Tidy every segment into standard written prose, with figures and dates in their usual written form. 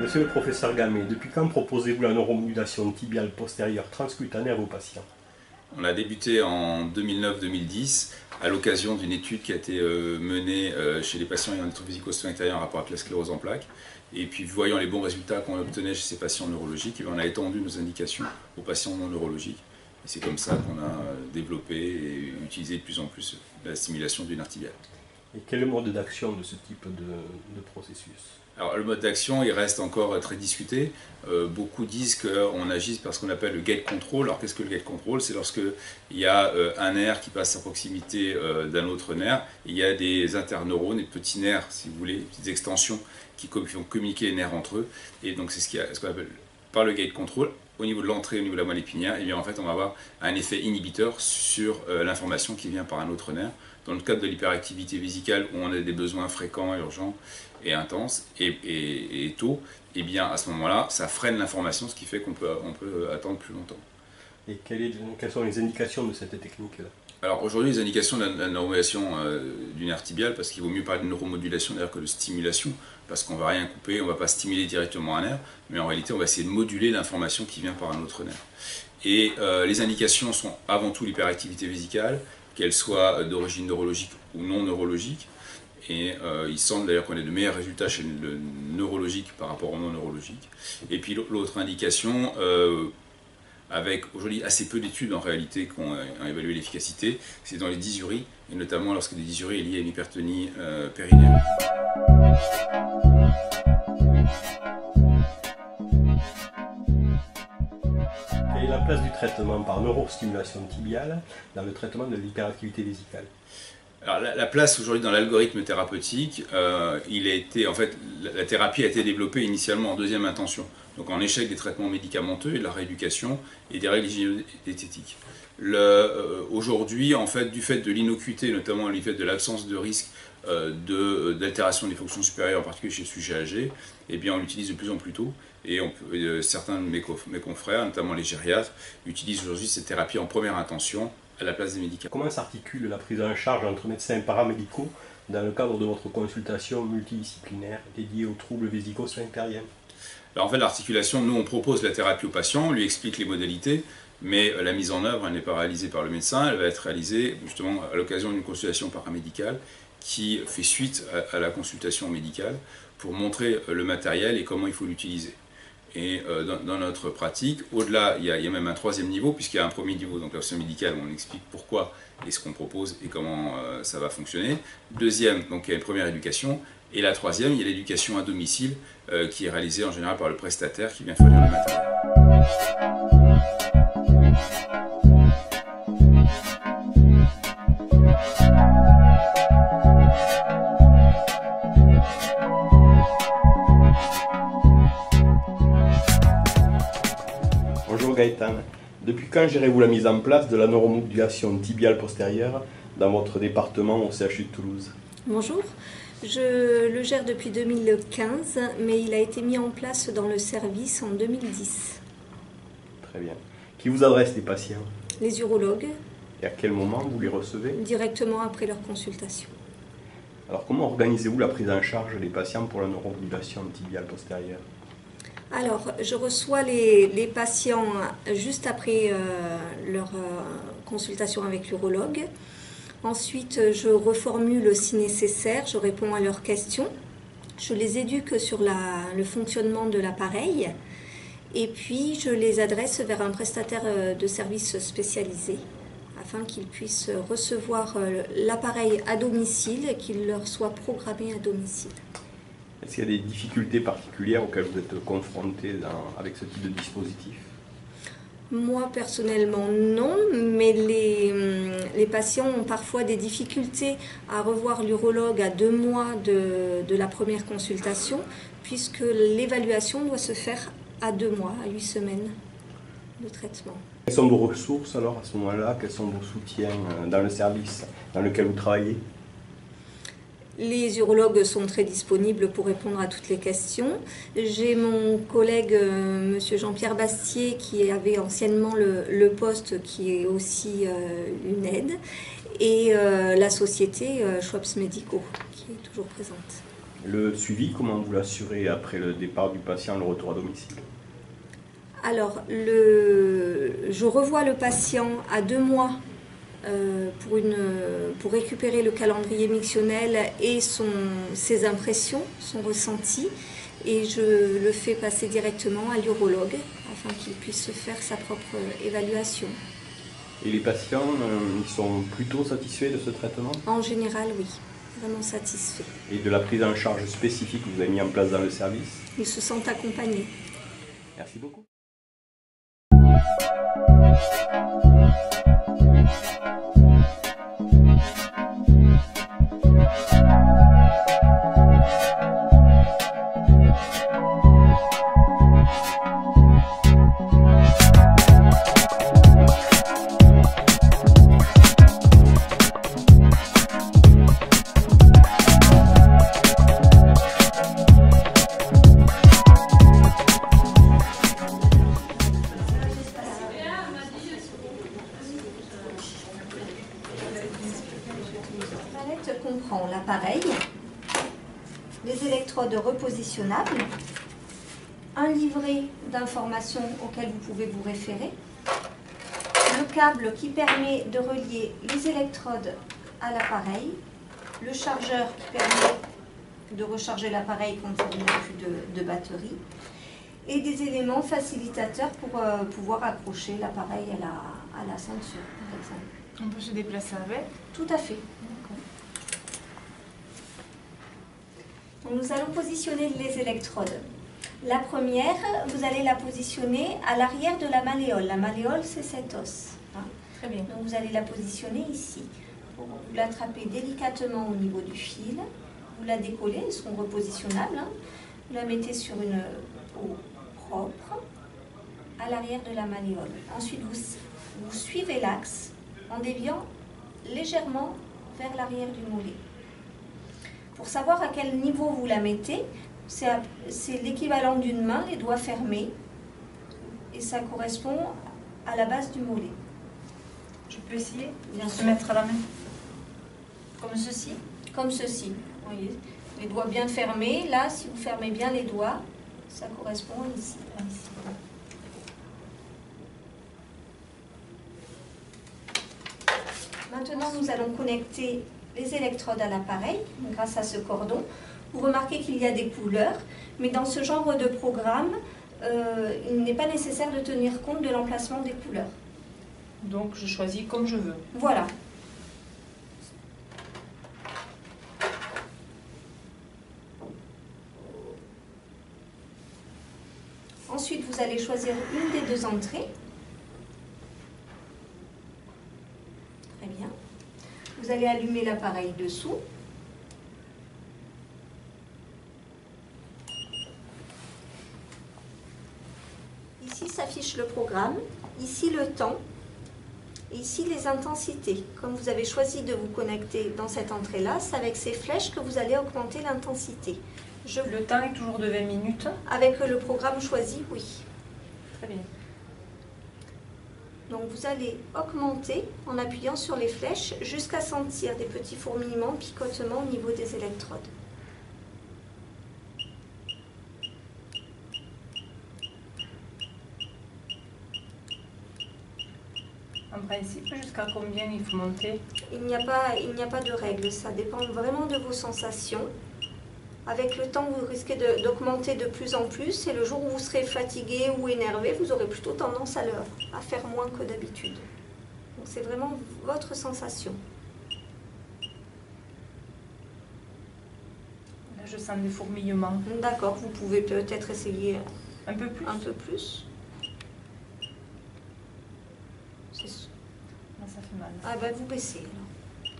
Monsieur le professeur Gamet, depuis quand proposez-vous la neuromodulation tibiale postérieure transcutanée à vos patients? On a débuté en 2009-2010 à l'occasion d'une étude qui a été menée chez les patients ayant une trophie costo-intérieure en rapport avec la sclérose en plaques. Et puis, voyant les bons résultats qu'on obtenait chez ces patients neurologiques, on a étendu nos indications aux patients non neurologiques. Et c'est comme ça qu'on a développé et utilisé de plus en plus la stimulation du nerf tibial. Et quel est le mode d'action de ce type de processus? Alors, le mode d'action, il reste encore très discuté. Beaucoup disent qu'on agit par ce qu'on appelle le gate control. Alors, qu'est-ce que le gate control? C'est lorsqu'il y a un nerf qui passe à proximité d'un autre nerf. Il y a des interneurones, des petits nerfs, si vous voulez, des petites extensions qui vont communiquer les nerfs entre eux. Et donc, c'est ce qu'on appelle par le gate control. Au niveau de l'entrée, au niveau de la moelle épinière, et bien en fait, on va avoir un effet inhibiteur sur l'information qui vient par un autre nerf. Dans le cadre de l'hyperactivité vésicale, où on a des besoins fréquents, urgents et intenses, et tôt, et bien à ce moment-là, ça freine l'information, ce qui fait qu'on peut attendre plus longtemps. Et quelles sont les indications de cette technique-là? Alors aujourd'hui, les indications de la neuromodulation du nerf tibial, parce qu'il vaut mieux parler de neuromodulation d'ailleurs que de stimulation, parce qu'on ne va rien couper, on ne va pas stimuler directement un nerf, mais en réalité, on va essayer de moduler l'information qui vient par un autre nerf. Et les indications sont avant tout l'hyperactivité vésicale, qu'elle soit d'origine neurologique ou non neurologique. Et il semble d'ailleurs qu'on ait de meilleurs résultats chez le neurologique par rapport au non neurologique. Et puis l'autre indication, avec aujourd'hui assez peu d'études en réalité qui ont évalué l'efficacité, c'est dans les dysuries, et notamment lorsque des dysuries est liée à une hypertonie périnéale. Quelle est la place du traitement par neurostimulation tibiale dans le traitement de l'hyperactivité vésicale? Alors, la place aujourd'hui dans l'algorithme thérapeutique, la thérapie a été développée initialement en deuxième intention, donc en échec des traitements médicamenteux et de la rééducation et des règles hygiéno-diététiques. Aujourd'hui, en fait, du fait de l'innocuité, notamment du fait de l'absence de risque d'altération des fonctions supérieures, en particulier chez le sujet âgé, eh bien, on l'utilise de plus en plus tôt. Et certains de mes confrères, notamment les gériatres, utilisent aujourd'hui cette thérapie en première intention à la place des médicaments. Comment s'articule la prise en charge entre médecins paramédicaux dans le cadre de votre consultation multidisciplinaire dédiée aux troubles vésico-sphinctériens? Alors en fait, l'articulation, nous on propose la thérapie au patient, on lui explique les modalités, mais la mise en œuvre, elle n'est pas réalisée par le médecin, elle va être réalisée justement à l'occasion d'une consultation paramédicale qui fait suite à la consultation médicale pour montrer le matériel et comment il faut l'utiliser. Et dans notre pratique, au-delà, il y a même un troisième niveau, puisqu'il y a un premier niveau, donc l'option médicale, où on explique pourquoi et ce qu'on propose et comment ça va fonctionner. Deuxième, donc il y a une première éducation. Et la troisième, il y a l'éducation à domicile, qui est réalisée en général par le prestataire qui vient fournir le matériel. Bonjour Gaëtan, depuis quand gérez-vous la mise en place de la neuromodulation tibiale postérieure dans votre département au CHU de Toulouse? Bonjour, je le gère depuis 2015, mais il a été mis en place dans le service en 2010. Très bien. Qui vous adresse les patients? Les urologues. Et à quel moment vous les recevez? Directement après leur consultation. Alors comment organisez-vous la prise en charge des patients pour la neuromodulation tibiale postérieure? Alors, je reçois les patients juste après leur consultation avec l'urologue. Ensuite, je reformule si nécessaire, je réponds à leurs questions. Je les éduque sur le fonctionnement de l'appareil. Et puis, je les adresse vers un prestataire de services spécialisé afin qu'ils puissent recevoir l'appareil à domicile et qu'il leur soit programmé à domicile. Est-ce qu'il y a des difficultés particulières auxquelles vous êtes confrontés avec ce type de dispositif? Moi, personnellement, non, mais les patients ont parfois des difficultés à revoir l'urologue à 2 mois de la première consultation, puisque l'évaluation doit se faire à 2 mois, à 8 semaines de traitement. Quelles sont vos ressources alors à ce moment-là? Quels sont vos soutiens dans le service dans lequel vous travaillez? Les urologues sont très disponibles pour répondre à toutes les questions. J'ai mon collègue, monsieur Jean-Pierre Bastier, qui avait anciennement le poste, qui est aussi une aide, et la société Schwabs Médicaux, qui est toujours présente. Le suivi, comment vous l'assurez après le départ du patient, le retour à domicile? Alors, je revois le patient à 2 mois pour récupérer le calendrier mictionnel et ses impressions, son ressenti. Et je le fais passer directement à l'urologue afin qu'il puisse faire sa propre évaluation. Et les patients, ils sont plutôt satisfaits de ce traitement? En général, oui, vraiment satisfaits. Et de la prise en charge spécifique que vous avez mis en place dans le service? Ils se sentent accompagnés. Merci beaucoup. La palette comprend l'appareil, les électrodes repositionnables, un livret d'informations auquel vous pouvez vous référer, le câble qui permet de relier les électrodes à l'appareil, le chargeur qui permet de recharger l'appareil quand il n'y a plus de batterie, et des éléments facilitateurs pour pouvoir accrocher l'appareil à la ceinture, par exemple. On peut se déplacer avec? Tout à fait. Donc nous allons positionner les électrodes. La première, vous allez la positionner à l'arrière de la malléole. La malléole, c'est cet os. Hein. Très bien. Donc vous allez la positionner ici. Vous l'attrapez délicatement au niveau du fil. Vous la décollez, elles seront repositionnables. Hein. Vous la mettez sur une peau propre à l'arrière de la malléole. Ensuite, vous suivez l'axe en déviant légèrement vers l'arrière du mollet. Pour savoir à quel niveau vous la mettez, c'est l'équivalent d'une main, les doigts fermés, et ça correspond à la base du mollet. Je peux essayer Bien de sûr. se mettre à la main? Comme ceci? Comme ceci, vous voyez, les doigts bien fermés. Là, si vous fermez bien les doigts, ça correspond ici. Maintenant, nous allons connecter les électrodes à l'appareil grâce à ce cordon. Vous remarquez qu'il y a des couleurs, mais dans ce genre de programme, il n'est pas nécessaire de tenir compte de l'emplacement des couleurs. Donc je choisis comme je veux. Voilà. Ensuite, vous allez choisir une des 2 entrées. Très bien. Vous allez allumer l'appareil dessous. Ici s'affiche le programme, ici le temps, et ici les intensités. Comme vous avez choisi de vous connecter dans cette entrée-là, c'est avec ces flèches que vous allez augmenter l'intensité. Le temps est toujours de 20 minutes. Avec le programme choisi, oui. Très bien. Donc vous allez augmenter en appuyant sur les flèches jusqu'à sentir des petits fourmillements, picotements au niveau des électrodes. En principe, jusqu'à combien il faut monter? Il n'y a pas de règle, ça dépend vraiment de vos sensations. Avec le temps, vous risquez d'augmenter de plus en plus et le jour où vous serez fatigué ou énervé, vous aurez plutôt tendance à faire moins que d'habitude. Donc c'est vraiment votre sensation. Là, je sens des fourmillements. D'accord, vous pouvez peut-être essayer Un peu plus? un peu plus. Là, ça fait mal. Ah ben vous baissez alors.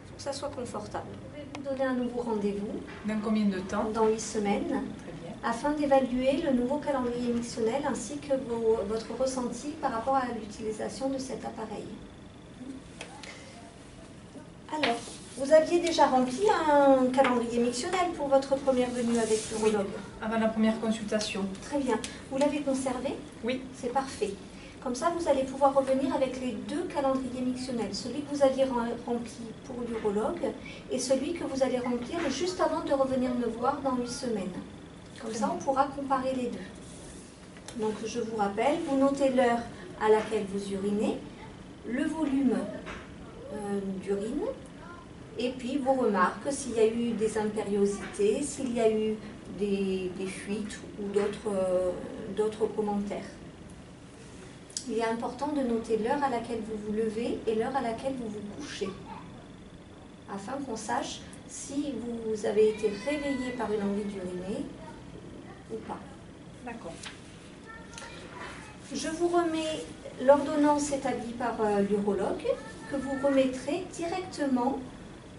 Faut que ça soit confortable. Je vais vous donner un nouveau rendez-vous Dans combien de temps? dans 8 semaines Très bien. afin d'évaluer le nouveau calendrier mictionnel ainsi que votre ressenti par rapport à l'utilisation de cet appareil. Alors, vous aviez déjà rempli un calendrier mictionnel pour votre première venue avec l'urologue? Avant la première consultation. Très bien. Vous l'avez conservé? Oui. C'est parfait. Comme ça, vous allez pouvoir revenir avec les deux calendriers mictionnels, celui que vous aviez rempli pour l'urologue et celui que vous allez remplir juste avant de revenir me voir dans 8 semaines. Comme ça, on pourra comparer les deux. Donc, je vous rappelle, vous notez l'heure à laquelle vous urinez, le volume d'urine, et puis vos remarques, s'il y a eu des impériosités, s'il y a eu des fuites ou d'autres commentaires. Il est important de noter l'heure à laquelle vous vous levez et l'heure à laquelle vous vous couchez, afin qu'on sache si vous avez été réveillé par une envie d'uriner ou pas. D'accord. Je vous remets l'ordonnance établie par l'urologue que vous remettrez directement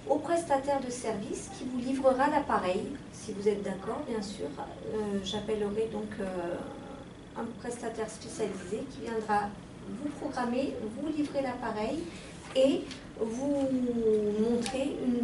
au prestataire de service qui vous livrera l'appareil, si vous êtes d'accord, bien sûr. J'appellerai donc un prestataire spécialisé qui viendra vous programmer, vous livrer l'appareil et vous montrer une